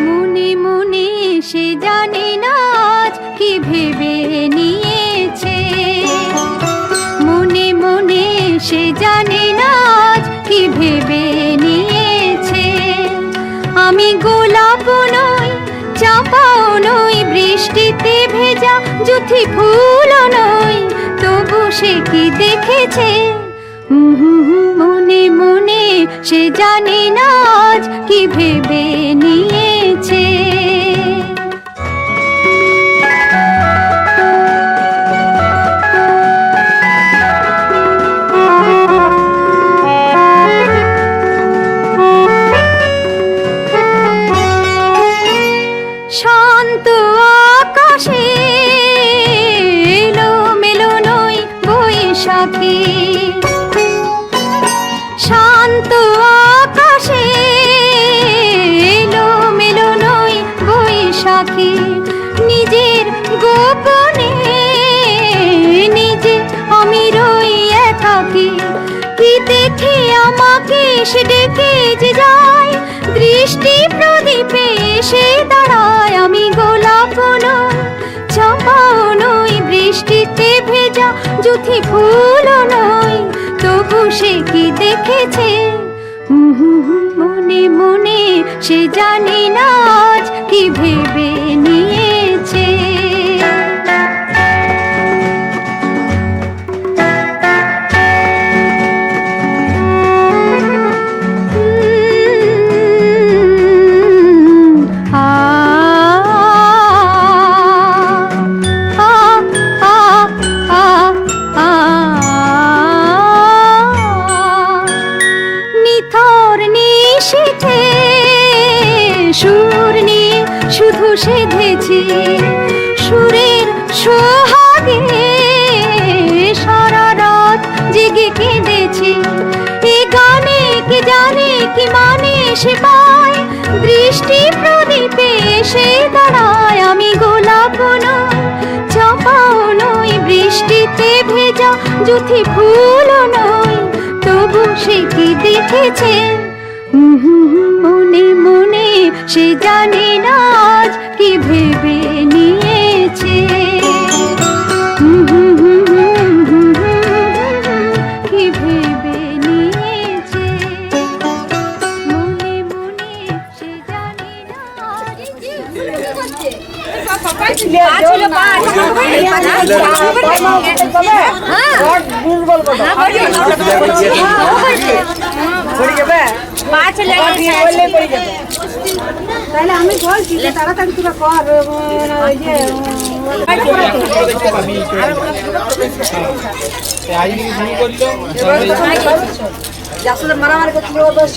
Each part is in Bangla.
মনে মনে সে জানে না আজ কি ভেবে নিয়েছে, মনে মনে সে জানে না আজ কি ভেবে নিয়েছে। আমি গোলাপ নই, চাঁপাও নই, বৃষ্টিতে ভেজা জুথি ফুলও নই, তবু সে কি দেখেছে। মনে মনে সে জানে না আজ কি ভেবে নিয়েছে। শান্ত আকাশে এলো মেলো নই বৈশাখী, শান্ত আকাশে এলো মেলো নই বৈশাখী। নিজের গোপনে নিজে আমি রই একাকী, কি দেখে আমাকে সে ডেকে যে যায়, দৃষ্টি প্রদীপে এসে দাঁড়ায়। আমি গোলাপ নই, চাঁপাও নই, বৃষ্টিতে ভেজা জুথি ফুলও নই, তবু সে কি দেখেছে। মনে মনে সে জানে না আজ কি ভেবে নিয়েছে। সুর নিয়ে শুধু সেধেছি, সুরের সোহাগে সারা রাত জেগে কেঁদেছি। এ গানে কি জানে কি মানে সে পায়, দৃষ্টি প্রদীপে এসে দাঁড়ায়। আমি গোলাপ নই, চাঁপাও নই, বৃষ্টিতে ভেজা জুথি ফুলও নই, তবু সে কি দেখেছে। মনে মনে সে জানে না আজ কি ভেবে নিয়েছে। কি ভেবে নিয়েছে, মনে মনে সে জানে না আজ কি তাহলে আমি বলছি যে তাড়াতাড়ি তোরা কর। মারামারি করছিল।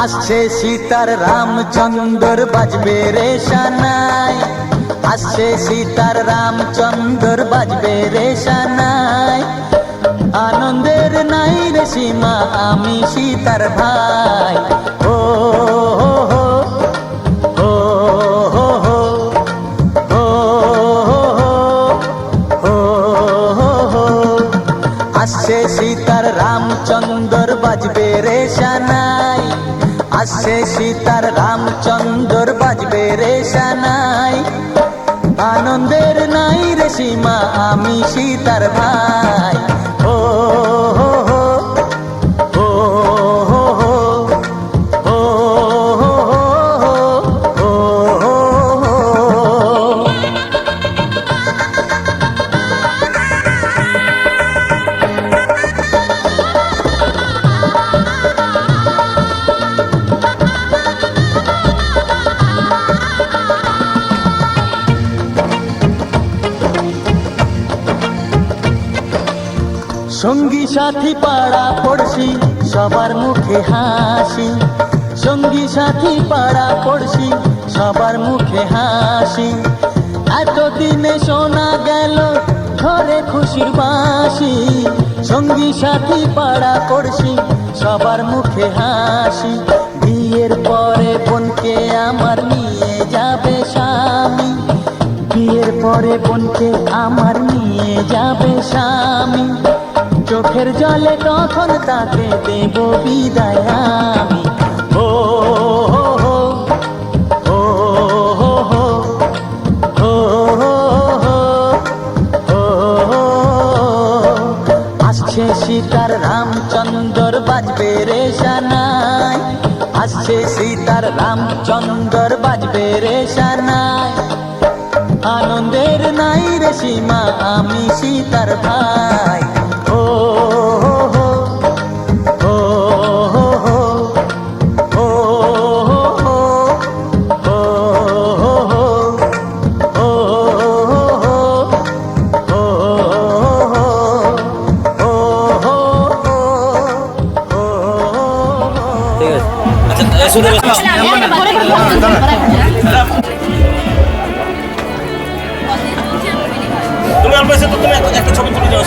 আসছে সীতার রামচন্দ্র বাজবে রে সানাই, আসছে সীতার রামচন্দ্র বাজবে রে সানাই। আনন্দের নাই রে সীমা আমি সীতার ভাই। ও হো হো, ও হো হো, ও হো হো, ও হো হো। আসছে সীতার রামচন্দ্র বাজবে রে সানাই, আসছে সীতার রামচন্দ্র বাজবে রে সানাই। আনন্দের নাই রে সীমা আমি সীতার ভাই। ও হো হো, ও হো হো, ও হো হো, ও হো হো। সঙ্গী সাথী পাড়া পড়শি সবার মুখে হাসি, সঙ্গী সাথী পাড়া পড়শি সবার মুখে হাসি। এতদিনে শোনা গেল ঘরে খুশির বাঁশি, সঙ্গী সাথী পাড়া পড়শি সবার মুখে হাসি। বিয়ের পরে বোনকে আমার নিয়ে যাবে স্বামী, বিয়ের পরে বোনকে আমার নিয়ে যাবে স্বামী। চোখের জলে তখন তাকে দেব বিদায় আমি। ও হো হো, ও হো হো, ও হো হো, ও হো। আসছে সীতার রামচন্দ্র বাজবে রে সানাই, আসছে সীতার রামচন্দ্র বাজবে রে সানাই। আনন্দের নাই রে সীমা আমি সীতার ভাই। ও হো হো, ও হো হো, ও হো হো, ও হো হো, ও হো হো, ও হো হো, ও হো হো, ও হো। ঠিক আছে। আচ্ছা শুনে তুমি অল্প এসে তো তুমি একটা ছবি তুলে যাও।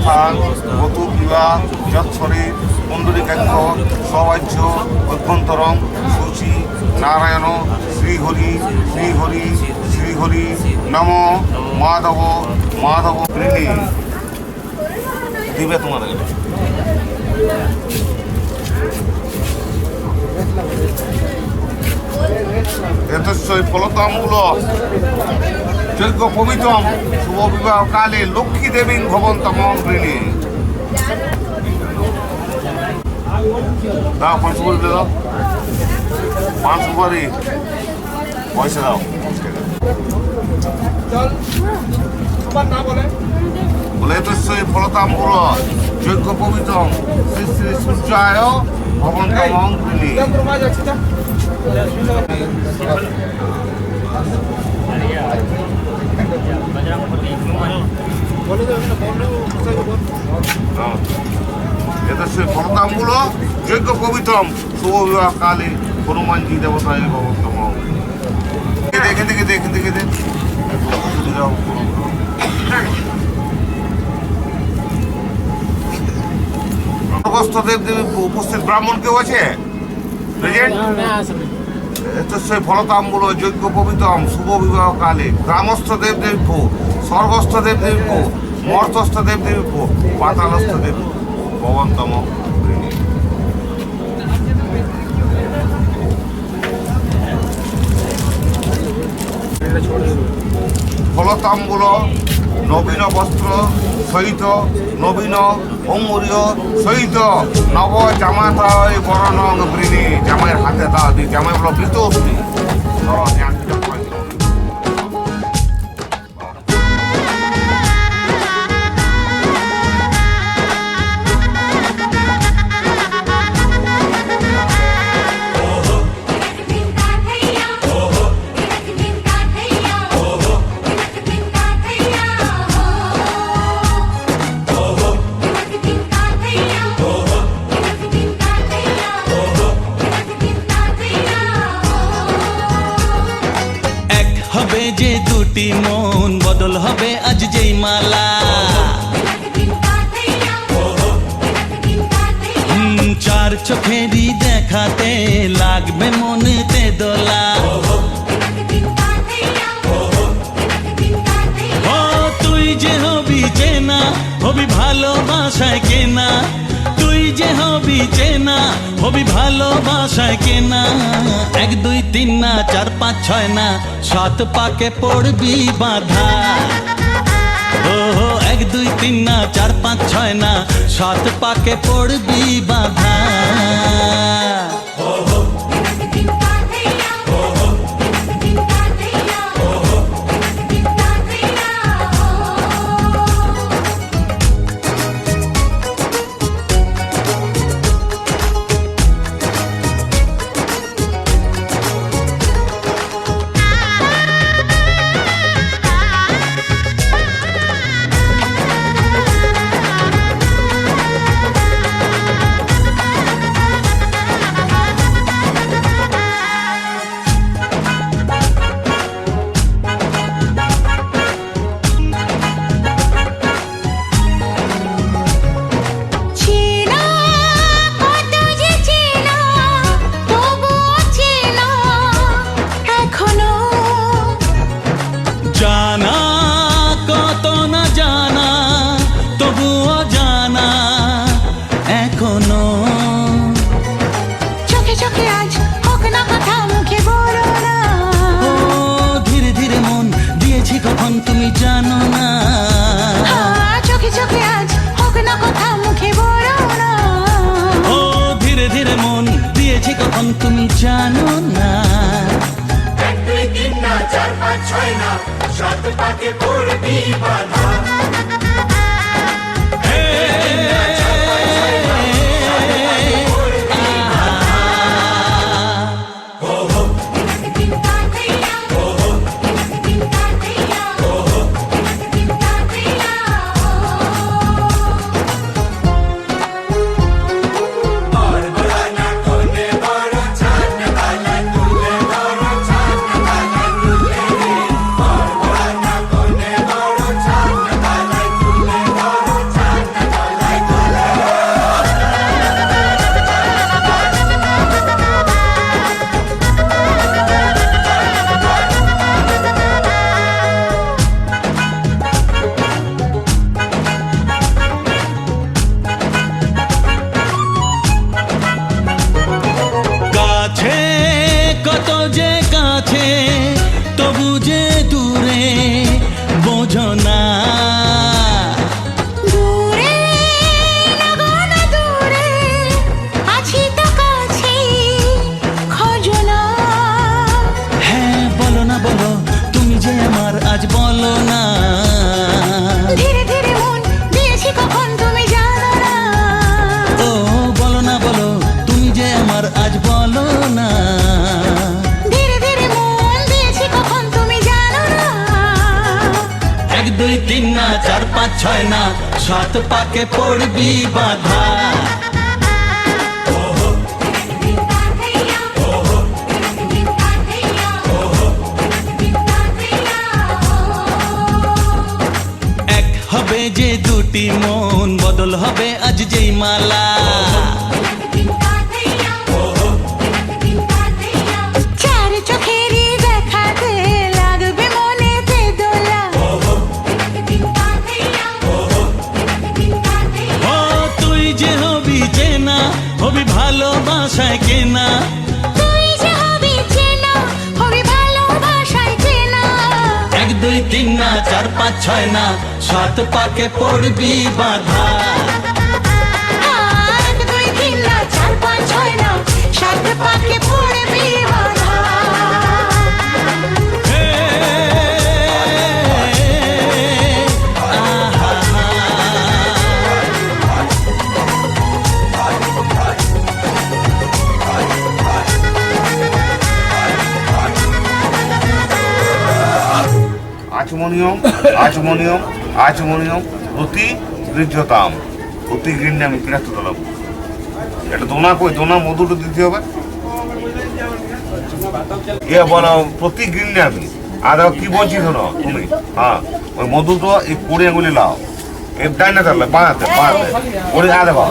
স্থান বতু বিবাহ যৎসরে পুণ্ডরীকাক্ষ সবাহ্য অভ্যন্তরং শুচি নারায়ণ শ্রীহরি শ্রীহরি শ্রীহরি নম মাধব মাধব ঋণী দিবে তোমাদের এতস্যই ফলতাম্বুল যজ্ঞ পবিত্রম শুভ বিবাহ কালে লক্ষ্মী দেবী ভবন্তম ঋণী দাও 500 করে দাও 500 করে পয়সা দাও বলে এতস্যই ফলতাম্বুল যজ্ঞ পবিত্রম শ্রী শ্রী সূর্যায় ভবন্তম ঋণী এতস্যই ফলতাম্বুল যজ্ঞ পবিত্রম শুভ বিবাহ কালে হনুমানজি দেবতায় ভবন্তম দেখে দেখে দেখে দেখে দেখ স্বর্গস্থ দেব দেবী উপস্থিত ব্রাহ্মণ কেউ আছে এতস্যই ফলতাম্বুল যজ্ঞ পবিত্রম শুভ বিবাহ কালে গ্রামস্থ দেব দেবীভ্যো স্বর্গস্থ দেব দেবীভ্যো মর্তস্থ দেব দেবীভ্যো পাতালস্থ দেব ভবন্তম ফলতাম্বুল নবীন বস্ত্র সহিত নবীন অঙ্গুরীয় সহিত নব জামাতায় বরণং বৃণী জামাইয়ের হাতে দাও দি জামাই বলো বিতোষ্টি যে দুটি মন বদল হবে আজ যেই মালা চার চোখেরই দেখাতে লাগবে মনেতে দোলা ও তুই যে হবি চেনা হবি ভালোবাসায় কেনা তুই যে হবি চেনা হবি ভালোবাসায় কেনা 1 2 3 না 4 5 6 না 7 পাকে পড়বি বাধা ও 1 2 3 না 4 5 6 না 7 পাকে পড়বি বাধা তুমি জানো না 1 2 3 না 4 5 6 না 7 পাকে পড়বি বাধা না 4 5 6 না 7 পাকে পড়বি বাধা এক হবে যে দুটি মন বদল হবে আজ যেই মালা চার চোখেরই দেখাতে লাগবে মনেতে দোলা ও তুই যে হবি চেনা হবি ভালোবাসায় কেনা তুই যে হবি চেনা হবি ভালোবাসায় চেনা 1 2 3 না 4 5 6 না 7 পাকে পড়বি বাধা 1 2 3 না 4 5 6 না 7 পাকে পড়বি বাধা হে, আহা, আচমনিয়ম আচমনিয়ম আচমনিয়ম অতি গৃহ্যতাম অতি গৃহ্যে আমি পিরাস্ত তোলাম এটা দোনা কই দোনা মধুটা দিতে হবে এ বলো প্রতি গৃহ্যে আমি আর কি বলছি শোনো তুমি হ্যাঁ ওই মধুটো এই 20 আঙুলি লাও এর ডাইনা তাহলে বাঁধাতে ওরে আদে বা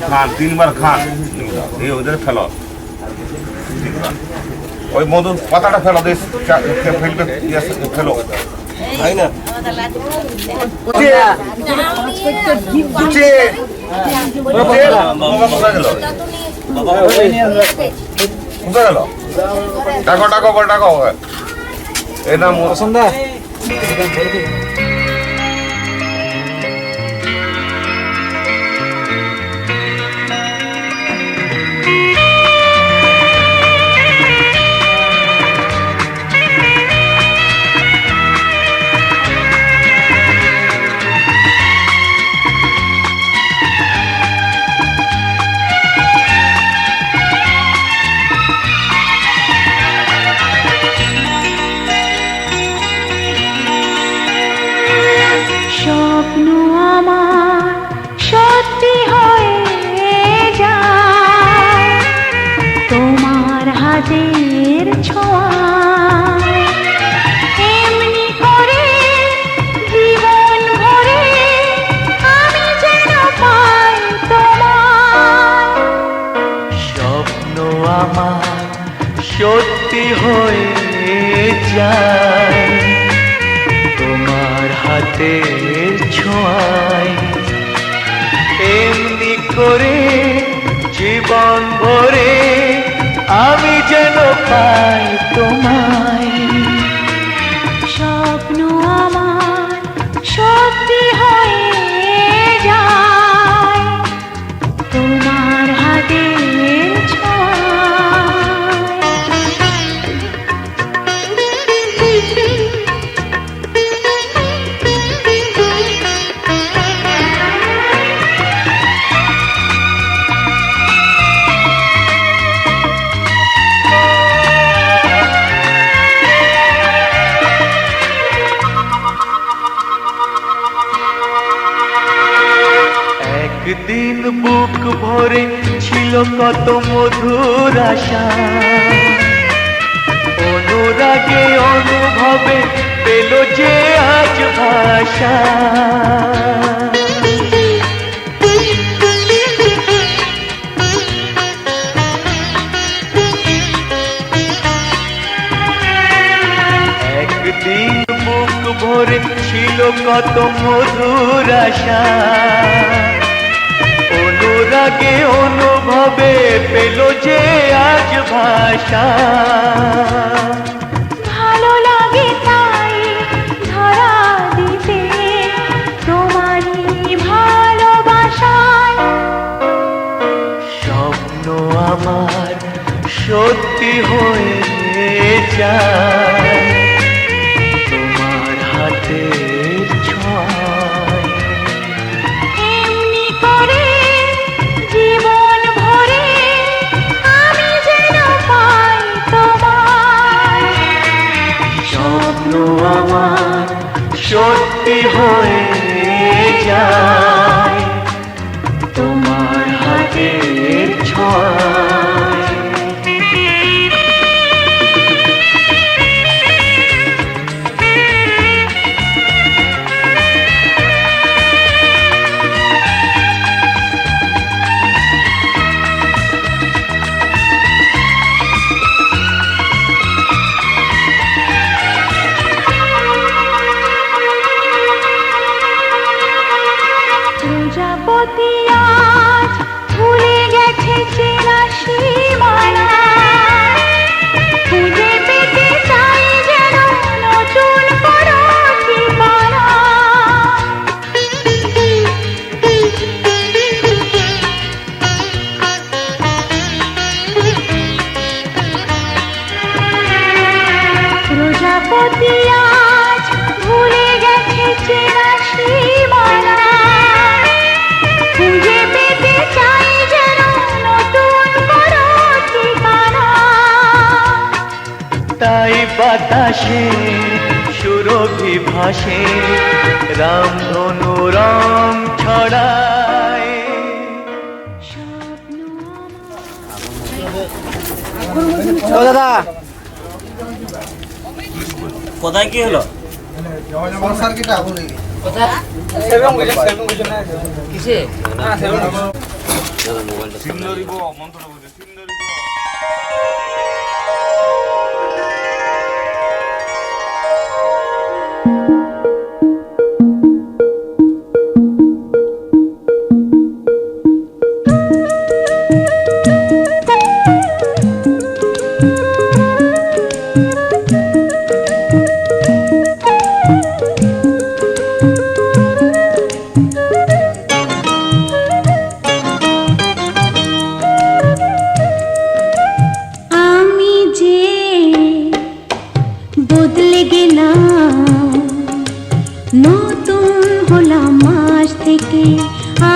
খান 3 বার খান এই ওদের ফেলো ওই মধুর পাতাটা ফেলো দেশ ফেলবে ফেলো কোথায় গেল ডাকো ডাকো বল ডাকো এই নাম সন্ধ্যা স্বপ্ন আমার সত্যি হয়ে যায় তোমার হাতের ছোঁয়ায় এমনি করে জীবন ভরে আমি যেন পাই তোমায় স্বপ্ন আমার সত্যি হয়ে যায় তোমার হাতের ছোঁয়ায় এমনি করে জীবন ভরে আমি যেন পাই তোমায় স্বপ্ন আমার সত্যি হয়ে যায় তোমার হাতের একদিন বুক ভরে ছিল কত মধুর আশা অনুরাগে অনুভবে পেল যে আজ ভাষা একদিন বুক ভরে ছিল কত মধুর আশা অনুরাগে অনুভবে পেল যে আজ ভাষা ভালো লাগে তাই ধরা দিতে তোমারই ভালোবাসায় স্বপ্ন আমার সত্যি হয়ে যায় তোমার হাতের ছোঁয়ায় এমনি করে জীবন ভরে আমি যেন পাই তোমায় হয়ে যায় তোমার হাতের ছোঁয়ায়। প্রজাপতি আজ ভুলে গেছে চেনা সীমানা, খুঁজে পেতে চাই যেন নতুন কোনো ঠিকানা। প্রজাপতি আজ ভুলে গেছে চেনা সীমানা, খুঁজে পেতে চাই যেন নতুন কোনো ঠিকানা। তাই বাতাসে সুরভি ভাসে রামধনু রং ছড়ায়। দাদা কোথায় কি হলো? সিন্দরিব মন্ত্রটা বলছে সিন্দরিব। আমি যে বদলে গেলাম, নতুন হলাম আজ থেকে।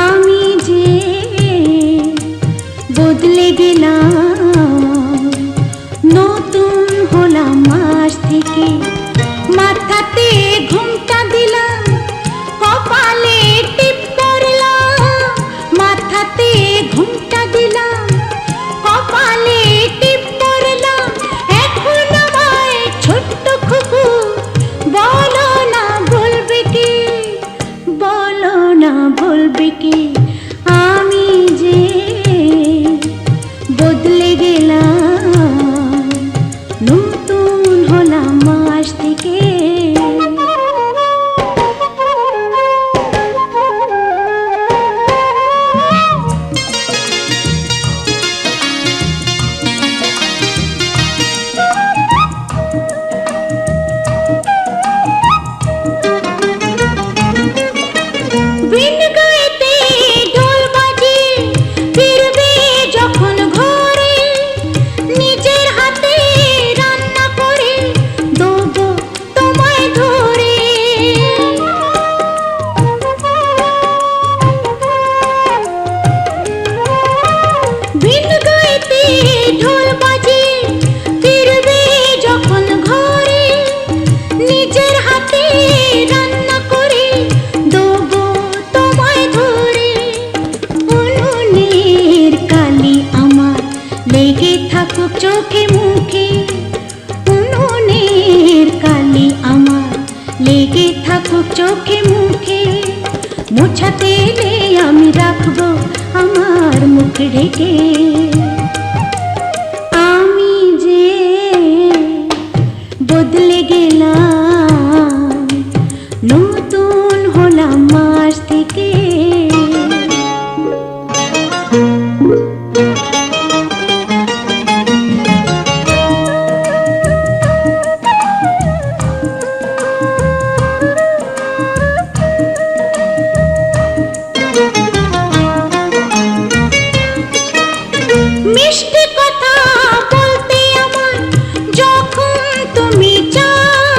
আমি যে বদলে গেলাম, নতুন হলাম আজ থেকে। মাথাতে ঘুমটা দিলাম, কপালে টিপ করলাম। মাথাতে ঘুমটা দিলাম, কপালে টিপ করলাম। এখন আমায় ছোট্ট খুকু বলো না বলবে কি, বলো না বলবে কি। আমি যে বদলে গেলাম, নতুন হলাম আজ থেকে। বিন গাইতে ঢোল বাজিয়ে ফিরবে যখন ঘরে, নিজের হাতে রান্না করে দেবো তোমায় ধরে। বিন গাইতে ঢোল বাজিয়ে ফিরবে যখন ঘরে, নিজের হাতে রান্না করে দেবো তোমায় ধরে। উনুনের কালি আমার লেগে থাকুক চোখে মুখে, উনুনের কালি আমার লেগে থাকুক চোখে মুখে। মোছাতে এলে আমি রাখবো আমার মুখ ঢেকে। আমি যে বদলে গেলাম, নতুন হলাম আজ থেকে। মিষ্টি কথা বলতে আমার যখন তুমি চাও,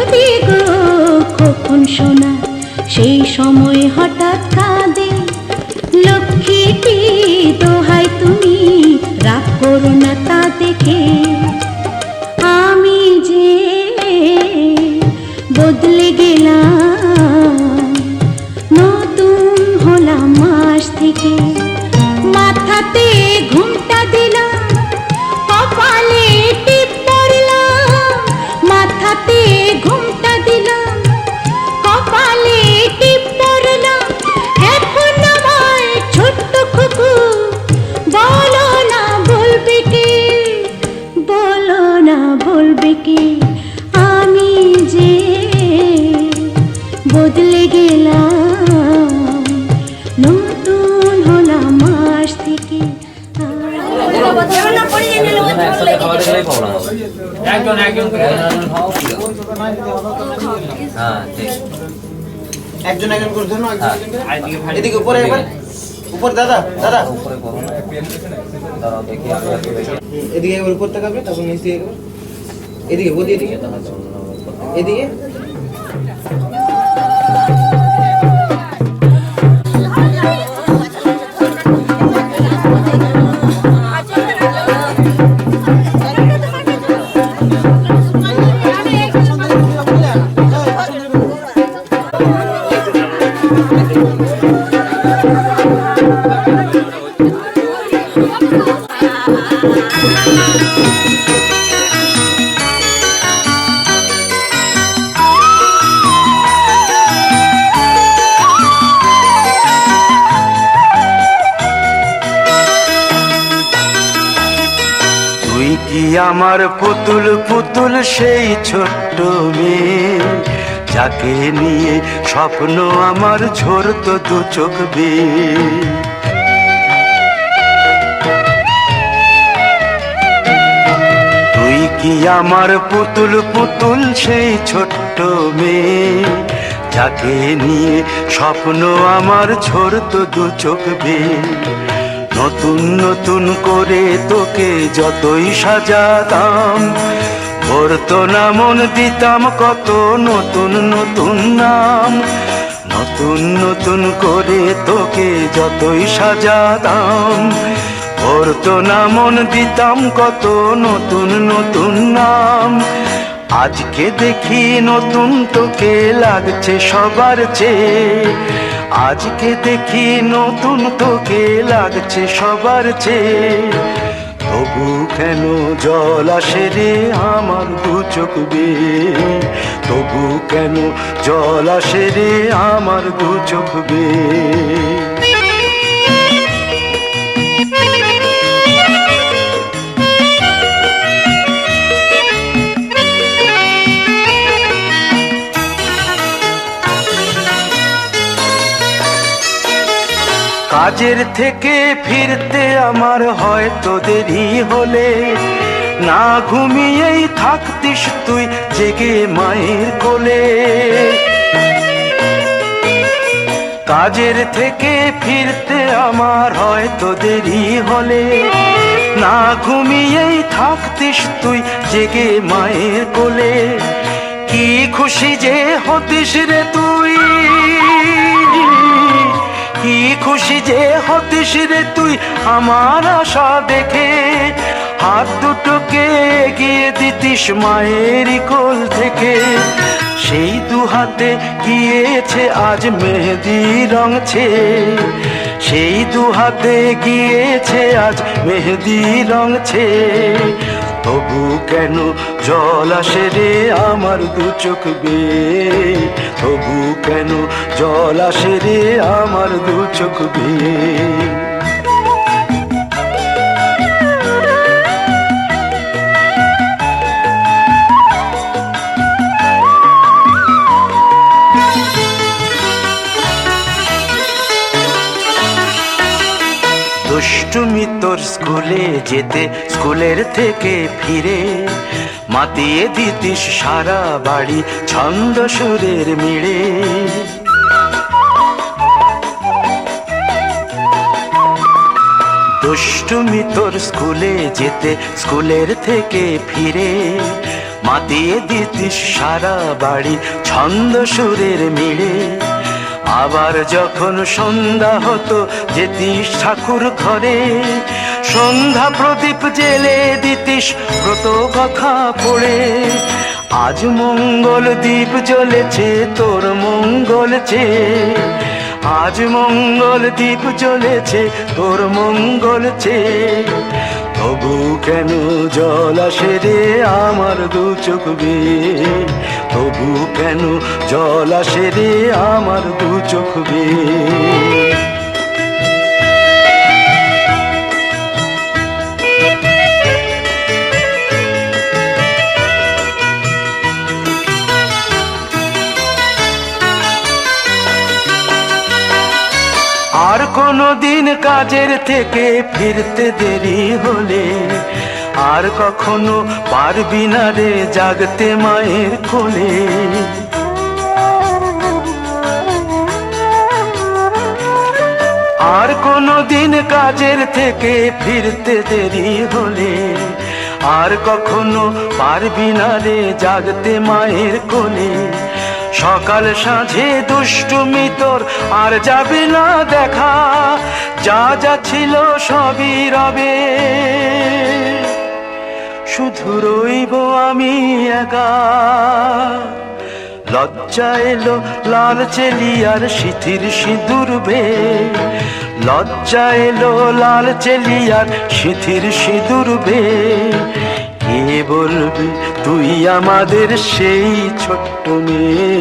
যদি গো কখন শোনা সেই সময় হঠাৎ কাঁদে লক্ষ্মীটি দোহাই তুমি রাগ করো না তা দেখে আমি যে বদলে গেলাম নতুন হলাম মাস থেকে মাথাতে ঘুমটা দিলাম কপালে টিপ পড়লাম মাথাতে ঘুমটা দিলাম কপালে টিপ পড়লাম এখন আমার ছোট্ট খুকু বলো না বলবে কে বলো না বলবে কে আমি যে বদলে গেলাম নতুন হলাম মাস থেকে একজন একজন করে ধরুন এদিকে উপরে একবার উপর দাদা দাদা এদিকে একবার উপর তাকাবে তারপর নিচ দিকে একবার এদিকে বলি এদিকে এদিকে তুই কি আমার পুতুল পুতুল সেই ছোট্ট মেয়ে যাকে নিয়ে স্বপ্ন আমার ঝরতো দু চোখ বেয়ে তুই কি আমার পুতুল পুতুল সেই ছোট্ট মেয়ে যাকে নিয়ে স্বপ্ন আমার ঝরতো দু চোখ বেয়ে নতুন নতুন করে তোকে যতই সাজাতাম ভরতো না মন দিতাম কত নতুন নতুন নাম নতুন নতুন করে তোকে যতই সাজাতাম ভরতো না মন দিতাম কত নতুন নতুন নাম আজকে দেখি নতুন তোকে লাগছে সবার চেয়ে আজকে দেখি নতুন তোকে লাগছে সবার চেয়ে তবু কেন জল আসে রে আমার দু চোখ বেয়ে তবু কেন জল আসে রে আমার দু চোখ বেয়ে কাজের থেকে ফিরতে আমার হয়তো দেরি হলে না ঘুমিয়েই থাকতিস তুই জেগে মায়ের কোলে কাজের থেকে ফিরতে আমার হয়তো দেরি হলে না ঘুমিয়েই থাকতিস তুই জেগে মায়ের কোলে কি খুশি যে হতিস রে তুই কি খুশি যে হতিস রে তুই আমার আশা দেখে হাত দুটোকে এগিয়ে দিতিস মায়ের কোল থেকে সেই দু হাতে গিয়েছে আজ মেহেদি রং ছেয়ে সেই দু হাতে গিয়েছে আজ মেহেদি রং ছেয়ে তবু কেন জল আসে রে আমার দু চোখ বেয়ে তবু কেন জল আসে রে আমার দু চোখ বেয়ে দুষ্টুমি তোর স্কুলে যেতে স্কুলের থেকে ফিরে মাতিয়ে দিতিস সারা বাড়ি ছন্দ সুরের মিড়ে দুষ্টুমি তোর স্কুলে যেতে স্কুলের থেকে ফিরে মাতিয়ে দিতিস সারা বাড়ি ছন্দ সুরের মিলে। আবার যখন সন্ধ্যা হতো যেতিস ঠাকুর ঘরে, সন্ধ্যা প্রদীপ জেলে দিতিস ব্রত কথা পড়ে। আজ মঙ্গল দ্বীপ জ্বলেছে তোর মঙ্গল চেয়ে, আজ মঙ্গল দ্বীপ জ্বলেছে তোর মঙ্গল চেয়ে। তবু কেন জল আসে রে আমার দু চোখ বেয়ে, তবু কেন জল আসে রে আমার দু চোখ বেয়ে। আর কোনো দিন কাজের থেকে ফিরতে দেরি হলে, আর কখনো পারবি না রে জাগতে মায়ের কোলে। আর কোনো দিন কাজের থেকে ফিরতে দেরি হলে, আর কখনো পারবি না রে জাগতে মায়ের কোলে। সকাল সাঁঝে দুষ্টুমি তোর আর যাবে না দেখা, যা যা ছিল সবই রবে, শুধু রইব আমি একা। লজ্জা এলো লাল চেলিয়ার সিথির সিঁদুর বে, লজ্জা এলো লাল চেলিয়ার সিথির সিঁদুর বে। কে বলবি তুই আমাদের সেই ছোট্ট মেয়ে,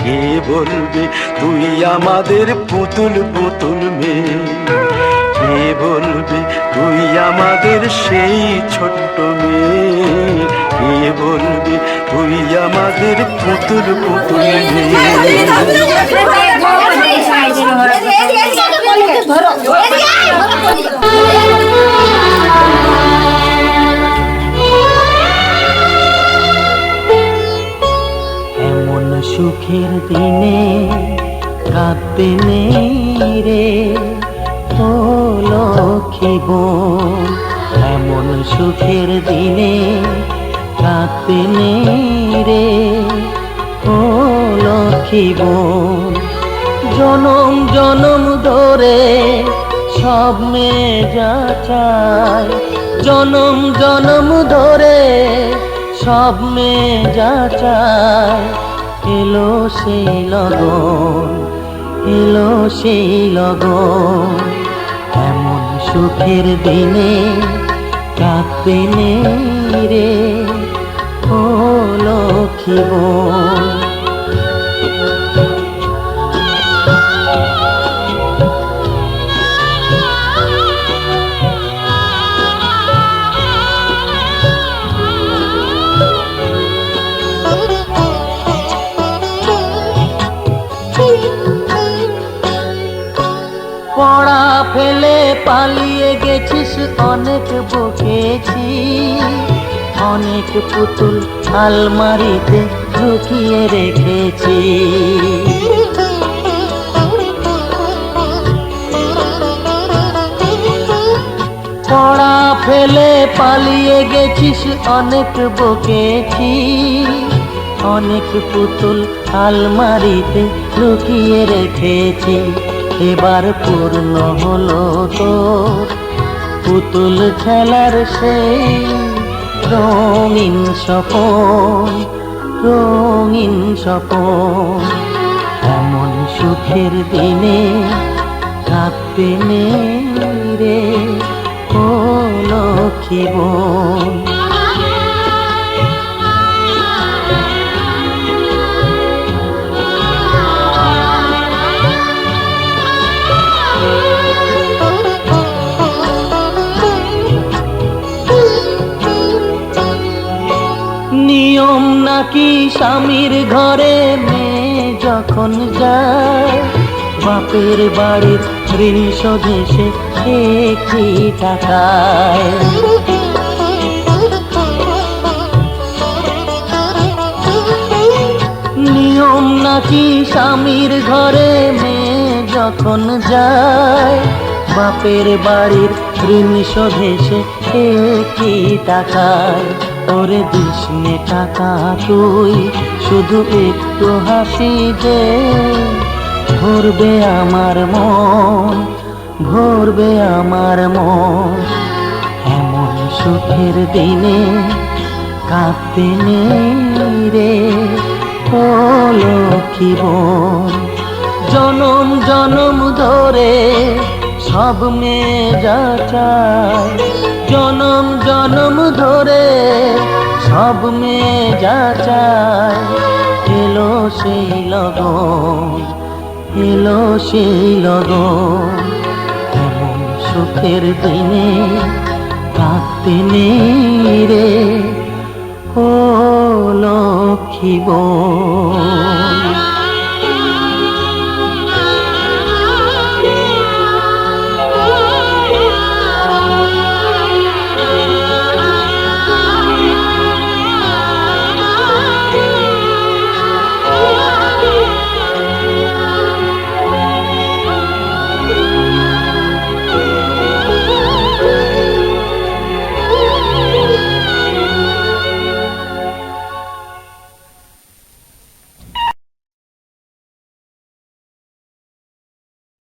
কে বলবি তুই আমাদের পুতুল পুতুল মেয়ে, কে বলবি তুই আমাদের সেই ছোট্ট মেয়ে, কে বলবি তুই আমাদের পুতুল পুতুল মেয়ে। এমন সুখের দিনে কাঁদতে নেই রে ও লক্ষ্মী বোন, এমন সুখের দিনে কাঁদতে নেই রে ও লক্ষ্মী বোন। জনম জনম ধরে সব মেয়ে যা চায়, জনম জনম ধরে সব মেয়ে যা চায়। এলো সেই লগন, এলো সেই লগন, এমন সুখের দিনে কাঁদতে নেই রে ও লক্ষ্মী বোন। পড়া ফেলে পালিয়ে গেছিস অনেক বকেছি, অনেক পুতুল আলমারিতে লুকিয়ে রেখেছি। পড়া ফেলে পালিয়ে গেছিস অনেক বকেছি, অনেক পুতুল আলমারিতে লুকিয়ে রেখেছি। এবার পূর্ণ হলো তোর পুতুল খেলার সেই রঙিন স্বপন, রঙিন স্বপন। এমন সুখের দিনে কাঁদতে নেই রে ও লক্ষ্মী বোন। নিয়ম নাকি স্বামীর ঘরে মেয়ে যখন যায়, বাপের বাড়ির ঋণ শোধে সে একটি টাকায়। নিয়ম নাকি স্বামীর ঘরে মেয়ে যখন যায়, বাপের বাড়ির ঋণ শোধে সে একটি টাকায়। ওরে দিসনে টাকা তুই শুধু একটু হাসি দে, ভরবে আমার মন, ভরবে আমার মন। এমন সুখের দিনে কাঁদতে নেই রে ও লক্ষ্মী বোন। জনম জনম ধরে সব মেয়ে যা চায়, জনম জনম ধরে সব মেয়ে যা চায়, এলো সেই লগন, এলো সেই লগন। এমন সুখের দিনে কাঁদতে নেই রে ও লক্ষ্মী বোন।